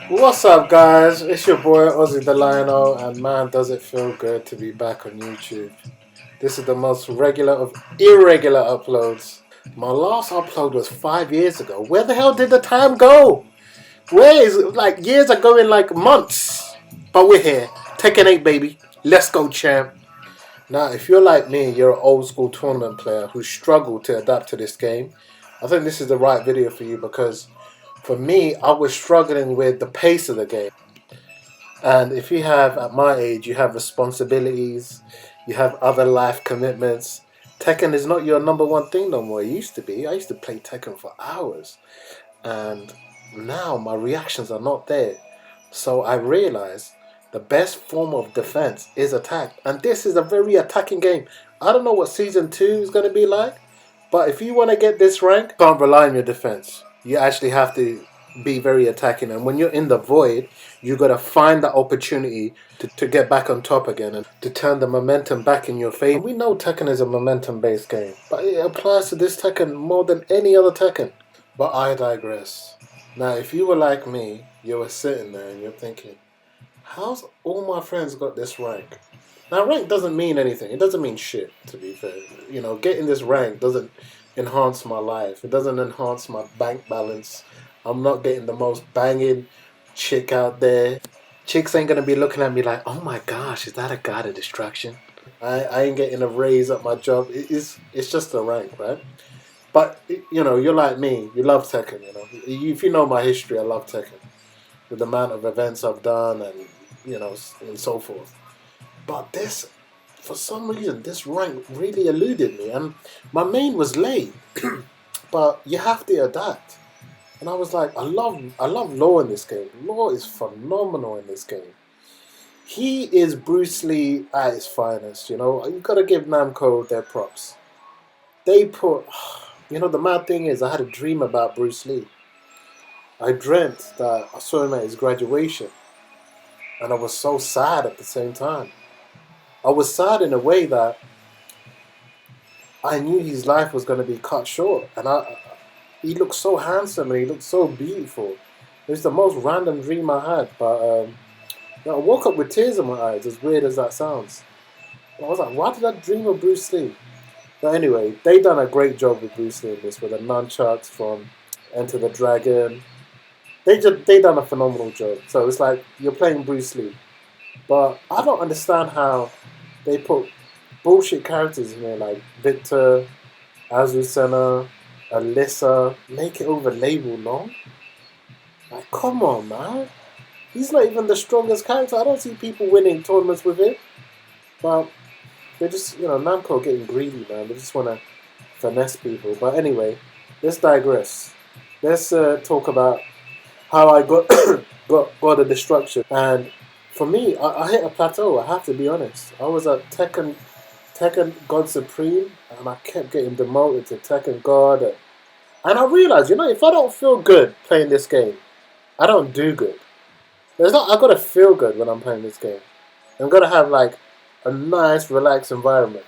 What's up, guys? It's your boy Ozzy the Lionel, and man, does it feel good to be back on YouTube. This is the most regular of irregular uploads. My last upload was 5 years ago. Where the hell did the time go? Where is it? Like years are going like months. But we're here. Tekken 8, baby. Let's go, champ. Now, if you're like me, you're an old school tournament player who struggled to adapt to this game, I think this is the right video for you because for me, I was struggling with the pace of the game. And if you have, at my age, you have responsibilities, you have other life commitments. Tekken is not your number one thing no more. It used to be. I used to play Tekken for hours. And now my reactions are not there. So I realized the best form of defense is attack. And this is a very attacking game. I don't know what Season 2 is going to be like. But if you want to get this rank, you can't rely on your defense. You actually have to be very attacking. And when you're in the void, you got to find that opportunity to get back on top again and to turn the momentum back in your favor. We know Tekken is a momentum-based game, but it applies to this Tekken more than any other Tekken. But I digress. Now, if you were like me, you were sitting there and you're thinking, how's all my friends got this rank? Now, rank doesn't mean anything. It doesn't mean shit, to be fair. You know, getting this rank doesn't enhance my life. It doesn't enhance my bank balance. I'm not getting the most banging chick out there. Chicks ain't gonna be looking at me like, oh my gosh, is that a god of destruction? I ain't getting a raise at my job. It's just a rank, right? But you know, you're like me. You love Tekken. You know, if you know my history, I love Tekken. With the amount of events I've done, and you know, and so forth. But this, for some reason, this rank really eluded me, and my main was late. But you have to adapt. And I was like, I love Law in this game. Law is phenomenal in this game. He is Bruce Lee at his finest. You know, you gotta give Namco their props. They put, you know, the mad thing is, I had a dream about Bruce Lee. I dreamt that I saw him at his graduation, and I was so sad at the same time. I was sad in a way that I knew his life was going to be cut short, and he looked so handsome and he looked so beautiful. It was the most random dream I had, but I woke up with tears in my eyes, as weird as that sounds. I was like, why did I dream of Bruce Lee? But anyway, they done a great job with Bruce Lee in this, with the nunchucks from Enter the Dragon. They done a phenomenal job. So it's like you're playing Bruce Lee, but I don't understand how they put bullshit characters in there like Victor, Azucena, Alyssa, make it over label long. Like, come on, man. He's not even the strongest character. I don't see people winning tournaments with him. But they just, you know, Namco getting greedy, man. They just want to finesse people. But anyway, let's digress. Let's talk about how I got got the destruction. And for me, I hit a plateau. I have to be honest. I was at Tekken God Supreme, and I kept getting demoted to Tekken God. And I realized, you know, if I don't feel good playing this game, I don't do good. I gotta feel good when I'm playing this game. I'm gonna have like a nice, relaxed environment.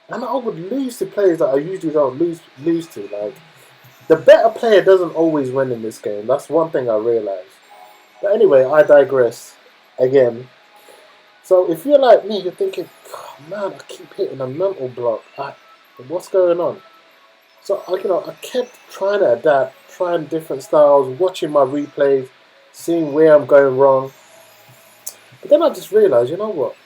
And I would lose to players that I usually don't lose to. Like, the better player doesn't always win in this game. That's one thing I realized. But anyway, I digress again. So if you're like me, you're thinking, oh, man, I keep hitting a mental block. What's going on? So I kept trying to adapt, trying different styles, watching my replays, seeing where I'm going wrong. But then I just realized, you know what?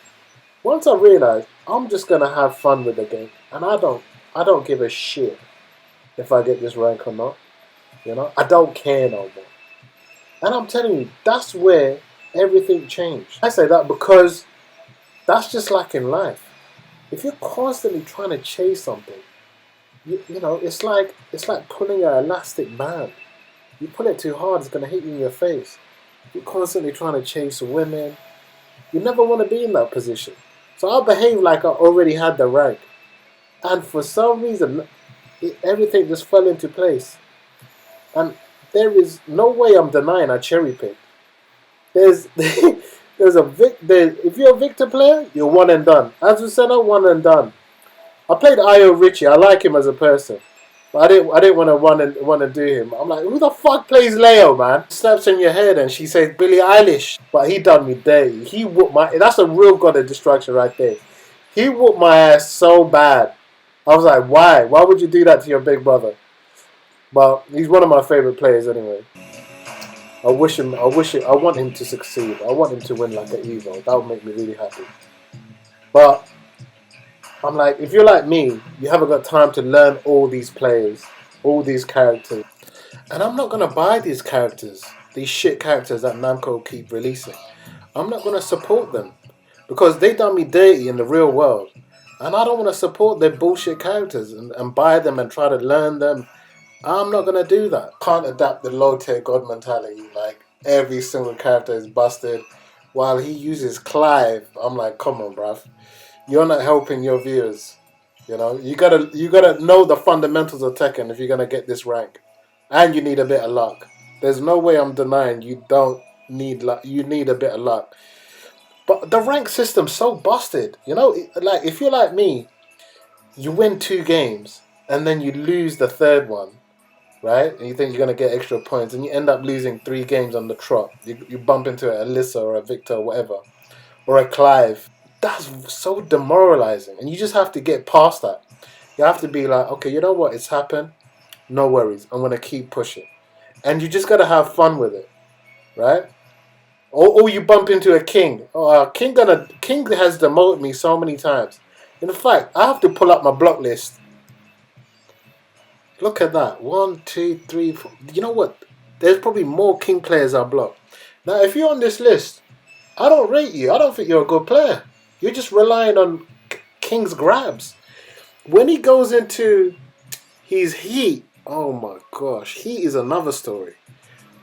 Once I realized, I'm just gonna have fun with the game, and I don't give a shit if I get this rank or not. You know, I don't care no more. And I'm telling you, that's where everything changed. I say that because that's just like in life. If you're constantly trying to chase something, you know, it's like pulling an elastic band. You pull it too hard, it's gonna hit you in your face. You're constantly trying to chase women. You never want to be in that position. So I behaved like I already had the rank, and for some reason, everything just fell into place. And there is no way I'm denying I cherry picked. There's if you're a Victor player, you're one and done. Azucena, one and done. I played Io Richie. I like him as a person. But I didn't want to do him. I'm like, who the fuck plays Leo, man? Snaps in your head and she says Billie Eilish. But he done me dirty. He whooped my. That's a real god of destruction right there. He whooped my ass so bad. I was like, why? Why would you do that to your big brother? But he's one of my favorite players anyway. I wish him. I wish it. I want him to succeed. I want him to win like an Evo. That would make me really happy. But I'm like, if you're like me, you haven't got time to learn all these players, all these characters. And I'm not going to buy these characters, these shit characters that Namco keep releasing. I'm not going to support them because they done me dirty in the real world. And I don't want to support their bullshit characters and buy them and try to learn them. I'm not going to do that. Can't adapt the low tier god mentality. Like, every single character is busted. While he uses Clive, I'm like, come on, bruv. You're not helping your viewers. You know, you gotta know the fundamentals of Tekken if you're gonna get this rank, and you need a bit of luck. There's no way I'm denying you don't need luck. You need a bit of luck, but the rank system's so busted. You know, like if you're like me, you win 2 games and then you lose the third one, right? And you think you're gonna get extra points, and you end up losing 3 games on the trot. You bump into a Alyssa or a Victor or whatever, or a Clive. That's so demoralizing, and you just have to get past that. You have to be like, okay, you know what, it's happened, no worries, I'm gonna keep pushing, and you just gotta have fun with it, right? Or you bump into a King. King has demoted me so many times. In fact, I have to pull up my block list. Look at that, 1, 2, 3, 4. You know what? There's probably more King players I block. Now, if you're on this list, I don't rate you. I don't think you're a good player. You're just relying on King's grabs. When he goes into his heat, oh my gosh, he is another story.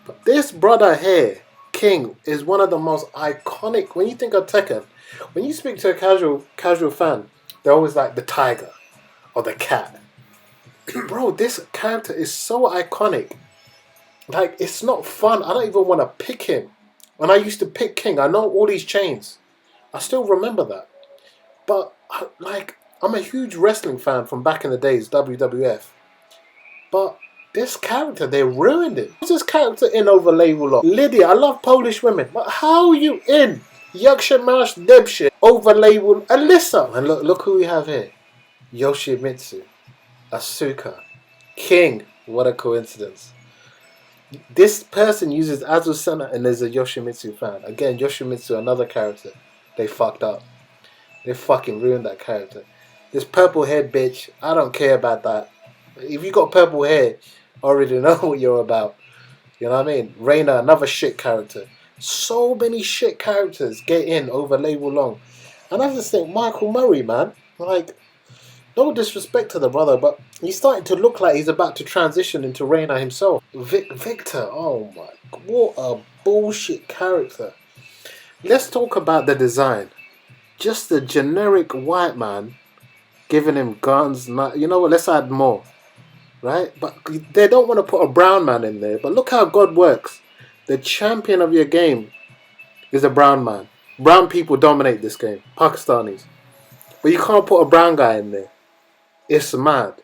But this brother here, King, is one of the most iconic. When you think of Tekken, when you speak to a casual fan, they're always like the tiger or the cat. Bro, this character is so iconic. Like, it's not fun. I don't even want to pick him. When I used to pick King, I know all these chains. I still remember that. But, I'm a huge wrestling fan from back in the days, WWF. But this character, they ruined it. What's this character in over label of? Lydia, I love Polish women. But how are you in Yaksha Debshit over label Alyssa? And look who we have here. Yoshimitsu. Asuka. King. What a coincidence. This person uses Azusana and is a Yoshimitsu fan. Again, Yoshimitsu, another character. They fucked up. They fucking ruined that character. This purple haired bitch, I don't care about that. If you got purple hair, I already know what you're about. You know what I mean? Reina, another shit character. So many shit characters get in over label long. And I just think, Michael Murray, man. Like, no disrespect to the brother, but he's starting to look like he's about to transition into Reina himself. Victor, oh my, what a bullshit character. Let's talk about the design. Just the generic white man giving him guns. You know what? Let's add more. Right? But they don't want to put a brown man in there. But look how God works. The champion of your game is a brown man. Brown people dominate this game. Pakistanis. But you can't put a brown guy in there. It's mad.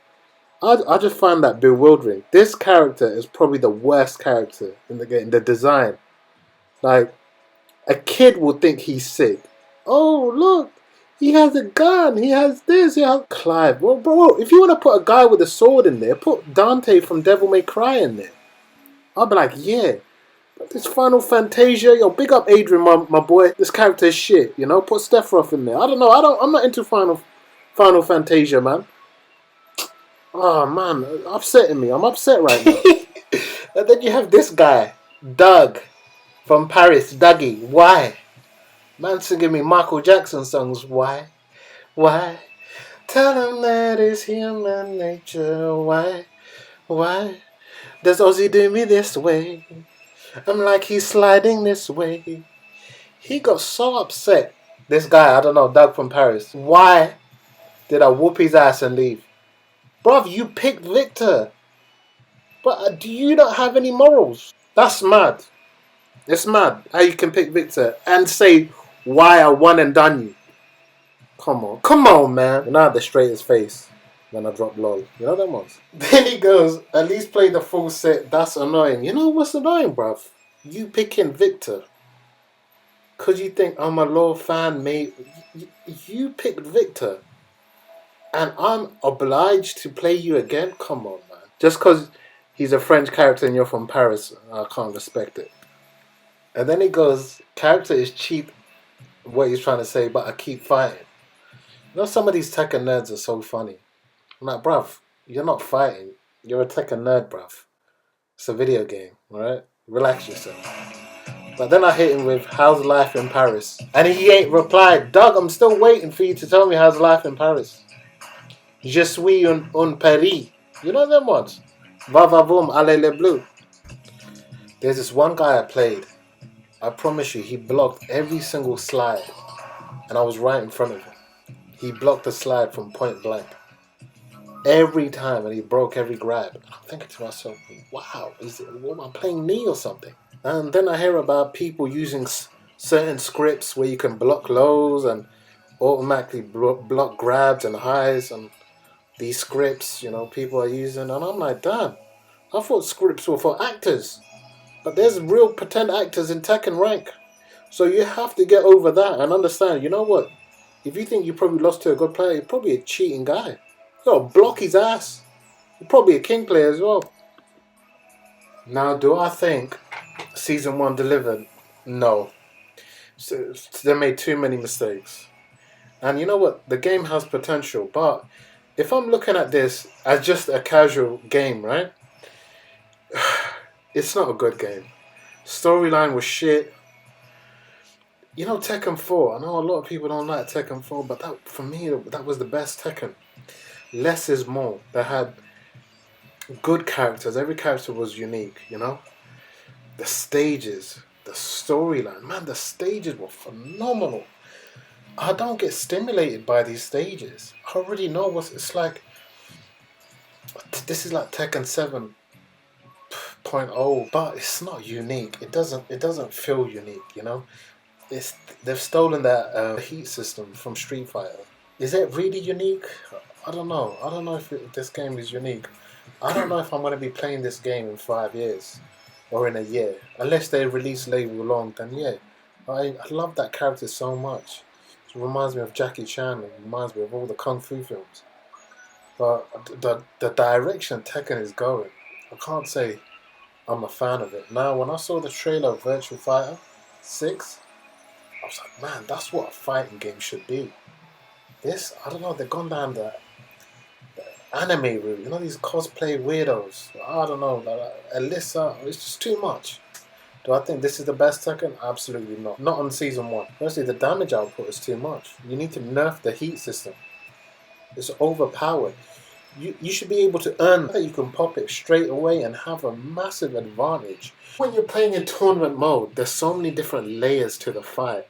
I just find that bewildering. This character is probably the worst character in the game. The design. Like, a kid will think he's sick. Oh, look. He has a gun. He has this. He has Clive. Well, bro, if you want to put a guy with a sword in there, put Dante from Devil May Cry in there. I'll be like, yeah. But this Final Fantasia, yo, big up Adrian, my boy. This character is shit. You know, put Sephiroth in there. I don't know. I'm not into Final Fantasia, man. Oh man, upsetting me. I'm upset right now. And then you have this guy, Doug, from Paris, Dougie. Why? Man singing me Michael Jackson songs. Why? Why? Tell him that it's human nature. Why? Why? Does Ozzy do me this way? I'm like he's sliding this way. He got so upset. This guy, I don't know, Dougfromparis. Why did I whoop his ass and leave? Bruv, you picked Victor. But do you not have any morals? That's mad. It's mad how you can pick Victor and say why I won and done you. Come on, man. You're not the straightest face. when I drop LOL. You know them ones? Then he goes, at least play the full set. That's annoying. You know what's annoying, bruv? You picking Victor. Because you think I'm a LOL fan, mate. You picked Victor. And I'm obliged to play you again? Come on, man. Just because he's a French character and you're from Paris, I can't respect it. And then he goes, character is cheap, what he's trying to say, but I keep fighting. You know, some of these Tekken nerds are so funny. I'm like, bruv, you're not fighting. You're a Tekken nerd, bruv. It's a video game, alright? Relax yourself. But then I hit him with, how's life in Paris? And he ain't replied. Doug, I'm still waiting for you to tell me how's life in Paris. Je suis un Paris. You know them ones? Va va voom, allez les bleus. There's this one guy I played. I promise you, he blocked every single slide. And I was right in front of him. He blocked the slide from point blank. Every time, and he broke every grab. And I'm thinking to myself, wow, am I playing knee or something? And then I hear about people using certain scripts where you can block lows and automatically block grabs and highs, and these scripts, you know, people are using. And I'm like, damn, I thought scripts were for actors. But there's real pretend actors in Tekken rank. So you have to get over that and understand, you know what? If you think you probably lost to a good player, you're probably a cheating guy. You gotta block his ass. You're probably a king player as well. Now, do I think Season 1 delivered? No. So, they made too many mistakes. And you know what? The game has potential. But if I'm looking at this as just a casual game, right? It's not a good game. Storyline was shit. You know, Tekken 4. I know a lot of people don't like Tekken 4, but that, for me, that was the best Tekken. Less is more. They had good characters. Every character was unique, you know? The stages, the storyline. Man, the stages were phenomenal. I don't get stimulated by these stages. I already know what it's like. This is like Tekken 7.0, but it's not unique. It doesn't feel unique, you know? They've stolen that heat system from Street Fighter. Is it really unique? I don't know. I don't know if this game is unique. I don't know if I'm going to be playing this game in 5 years or in a year. Unless they release label long, then yeah. I love that character so much. It reminds me of Jackie Chan. It reminds me of all the Kung Fu films. But the direction Tekken is going, I can't say I'm a fan of it. Now, when I saw the trailer of Virtua Fighter 6, I was like, man, that's what a fighting game should be. This, I don't know, they've gone down the anime route. You know, these cosplay weirdos. I don't know, like Alyssa, it's just too much. Do I think this is the best Tekken? Absolutely not. Not on Season 1. Firstly, the damage output is too much. You need to nerf the heat system. It's overpowered. You should be able to earn that. You can pop it straight away and have a massive advantage. When you're playing in tournament mode, there's so many different layers to the fight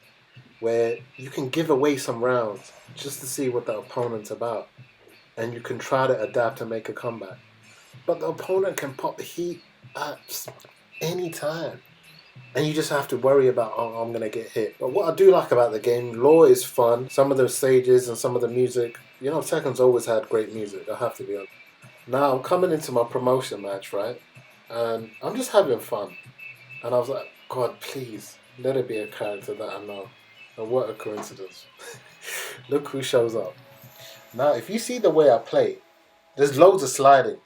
where you can give away some rounds just to see what the opponent's about. And you can try to adapt and make a comeback. But the opponent can pop heat at any time. And you just have to worry about, oh, I'm going to get hit. But what I do like about the game, lore is fun. Some of the stages and some of the music. You know, Tekken's always had great music, I have to be honest. Now, I'm coming into my promotion match, right? And I'm just having fun. And I was like, God, please, let it be a character that I know. And what a coincidence. Look who shows up. Now, if you see the way I play, there's loads of sliding.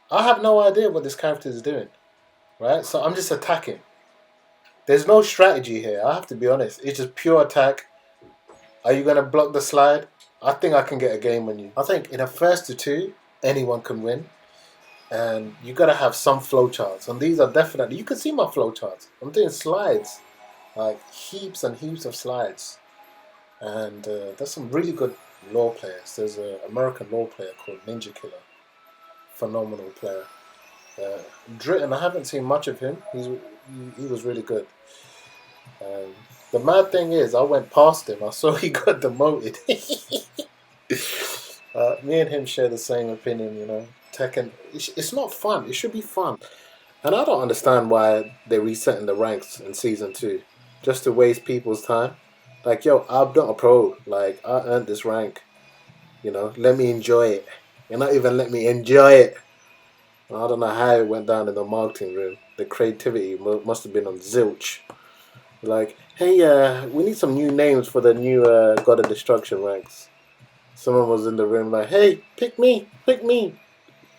I have no idea what this character is doing, right? So I'm just attacking. There's no strategy here, I have to be honest. It's just pure attack. Are you going to block the slide? I think I can get a game on you. I think in a first to two, anyone can win. And you got to have some flowcharts. And these are definitely, you can see my flowcharts. I'm doing slides, like heaps and heaps of slides. And there's some really good lore players. There's an American lore player called Ninja Killer. Phenomenal player. Dritten, I haven't seen much of him. He was really good. The mad thing is, I went past him. I saw he got demoted. Me and him share the same opinion, you know. Tekken, it's not fun. It should be fun. And I don't understand why they're resetting the ranks in Season 2. Just to waste people's time. Like, yo, I'm not a pro. Like, I earned this rank. You know, let me enjoy it. You're not even letting me enjoy it. I don't know how it went down in the marketing room. The creativity must have been on zilch. Like, hey, we need some new names for the new God of Destruction ranks. Someone was in the room like, hey, pick me, pick me.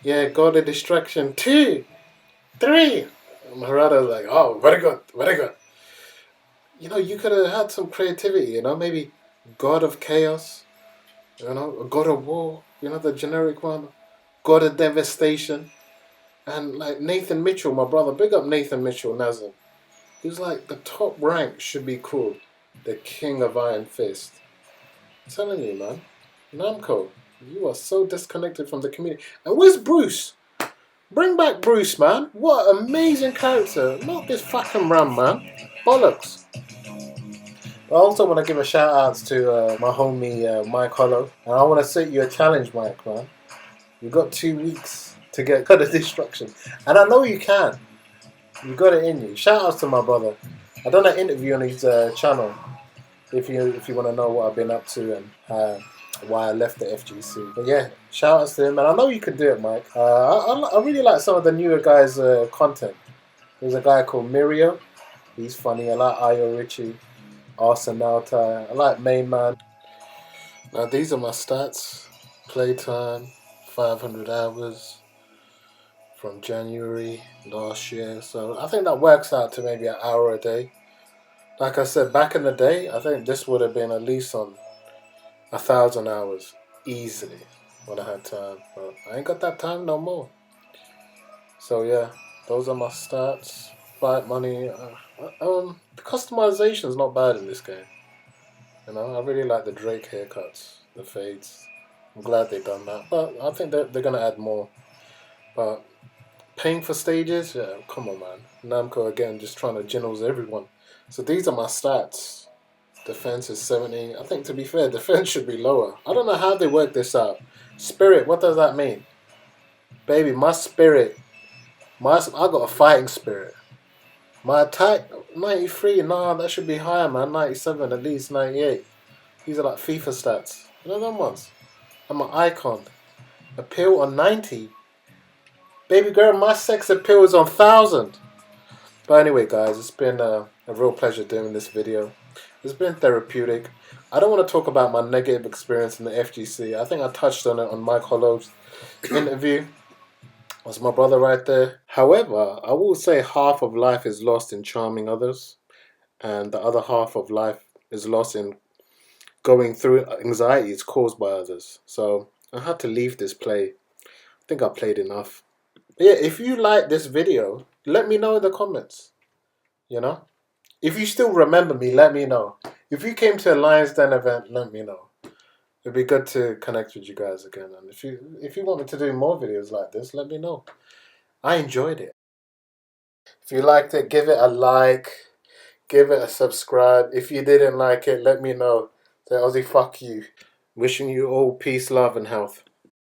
Yeah, God of Destruction 2, 3. Harada was like, oh, very good, very good. You know, you could have had some creativity, you know, maybe God of Chaos, you know, God of War, you know, the generic one, God of Devastation. And like Nathan Mitchell, my brother, big up Nathan Mitchell, Nazim. He was like, the top rank should be called the King of Iron Fist. I'm telling you, man. Namco, you are so disconnected from the community. And where's Bruce? Bring back Bruce, man. What an amazing character. Not this fucking ram, man. Bollocks. I also want to give a shout out to my homie Mike Hollow. And I want to set you a challenge, Mike, man. You've got 2 weeks to get cut of destruction. And I know you can. You got it in you. Shout outs to my brother. I done an interview on his channel. If you want to know what I've been up to and why I left the FGC. But yeah, shout outs to him. And I know you can do it, Mike. I really like some of the newer guys' content. There's a guy called Mirio. He's funny. I like Ayo Richie, Arsenalta. I like Main Man. Now these are my stats. Playtime, 500 hours from January last year. So I think that works out to maybe an hour a day. Like I said, back in the day, I think this would have been at least on 1,000 hours easily when I had time. But I ain't got that time no more. So yeah, those are my stats. Fight money. The customization is not bad in this game. You know, I really like the Drake haircuts, the fades. I'm glad they've done that. But I think they're gonna add more. But paying for stages, yeah, come on, man. Namco again, just trying to jinnles everyone. So these are my stats. Defense is 70. I think to be fair, defense should be lower. I don't know how they work this out. Spirit, what does that mean? Baby, my spirit, I got a fighting spirit. My attack, 93. Nah, that should be higher, man. 97, at least 98. These are like FIFA stats. You know them ones? I'm an icon. Appeal on 90. Baby girl, my sex appeal is on 1,000. But anyway, guys, it's been a real pleasure doing this video. It's been therapeutic. I don't want to talk about my negative experience in the FGC. I think I touched on it on Mike Hollow's interview. That's my brother right there. However, I will say half of life is lost in charming others, and the other half of life is lost in going through anxieties caused by others. So I had to leave this play. I think I played enough. But yeah, if you like this video, let me know in the comments. You know? If you still remember me, let me know. If you came to a Lions Den event, let me know. It'd be good to connect with you guys again. And if you want me to do more videos like this, let me know. I enjoyed it. If you liked it, give it a like. Give it a subscribe. If you didn't like it, let me know. Say, Aussie, fuck you. Wishing you all peace, love, and health.